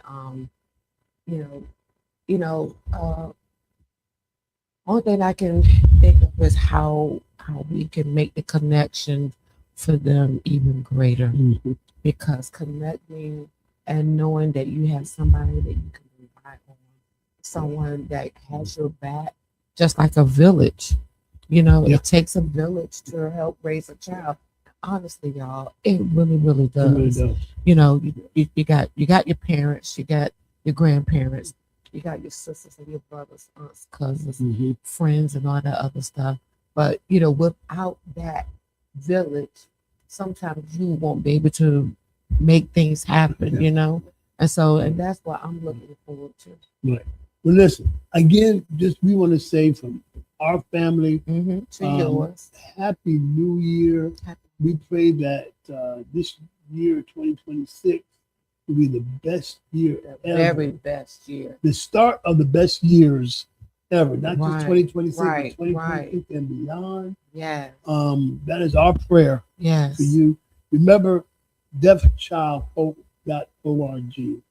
Only thing I can think of is how we can make the connection for them even greater. Because connecting and knowing that you have somebody that you can rely on, someone that has your back, just like a village. It takes a village to help raise a child. honestly, y'all, it really, really It really does. does. You know, you got your parents, you got your grandparents, you got your sisters and your brothers, aunts, cousins, Mhm. friends, and all that other stuff. But you know, without that village, sometimes you won't be able to make things happen. Yeah. You know, and that's what I'm looking forward to. Right. Well, listen, again, just we want to say from our family, To yours, Happy New Year. Happy- We pray that this year, 2026, will be the best year the ever. very best year. The start of the best years ever, not Right, just 2026, right, but 2026 and beyond. Yes, That is our prayer yes. for you. Remember, deafchildhope.org.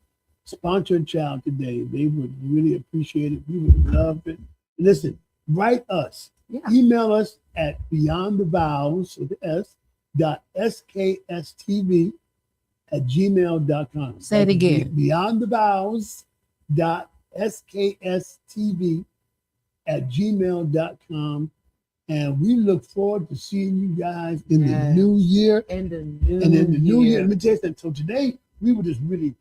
Sponsor a child today. They would really appreciate it. We would love it. Listen, write us. Yeah. Email us at Beyond the Vows with the S .skstv@gmail.com. Say it again. Beyond the Vows .skstv@gmail.com. And we look forward to seeing you guys in the Yes. new year. In the new And in the new year, year. let me tell you something. So today we were just really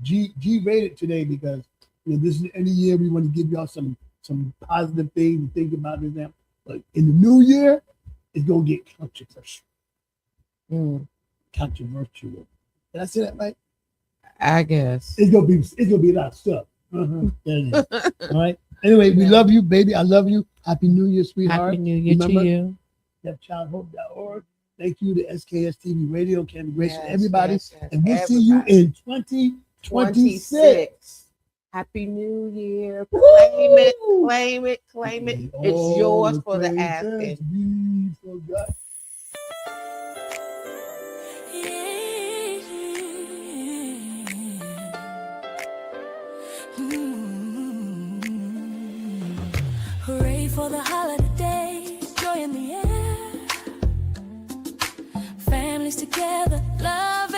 G-rated today because this is the end of the year. We want to give y'all some positive things to think about this now. But in the new year, it's gonna get controversial. Controversial. Did I say that right? I guess. It's gonna be a lot of stuff. There it is. All right. Anyway, we love you, baby. I love you. Happy New Year, sweetheart. Happy New Year Remember, to you. deafchildhope.org. Thank you to SKST Radio, Candy Grace, Yes, everybody. yes, yes, And we'll see you everybody. in 2026. Happy New Year. Claim it, claim it, claim it. All It's yours the for the praises asking. we forgot. Hooray for the holiday, joy in the air. Families together, love